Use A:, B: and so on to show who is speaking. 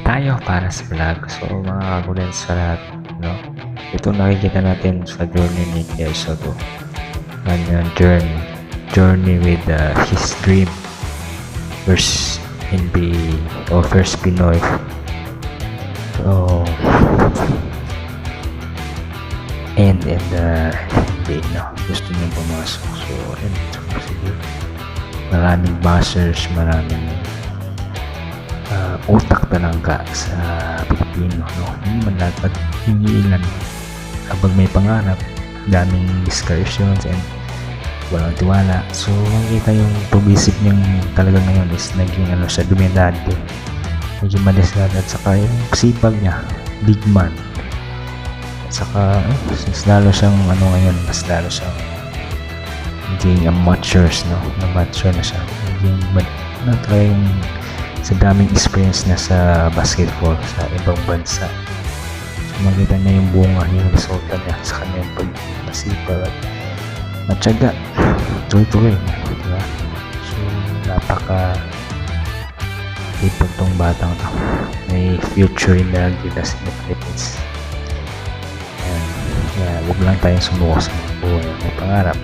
A: tayo para sa vlog. So mga kagulen sa lahat, no? Ito nakikita natin sa journey ni Kuya Soto. Kanyang journey with his dream. First NBA or first Pinoy. So and NBA, no? Gusto niyang pumasok. So and sige, maraming buzzers, maraming utak talaga sa Pilipino, no? Hindi man lahat, but hindi ilan habang may pangarap, daming discussions and walang tiwala. So makikita yung pag-isip niyang talaga ngayon is naging siya, dominante, naging malisad, at saka yung sipag niya, big man, at saka mas lalo siyang ngayon, mas lalo siyang naging matures, no? Na-mature na siya, naging yung sa daming experience na sa basketball sa ibang bansa. So makita niya yung bunga, yung resulta niya sa kanyang pagpasipag at matyaga, tuloy-tuloy, diba? So napaka-hipag tong batang to, may future in the Philippines. And huwag lang tayong sumuko sa mga buhay, may pangarap.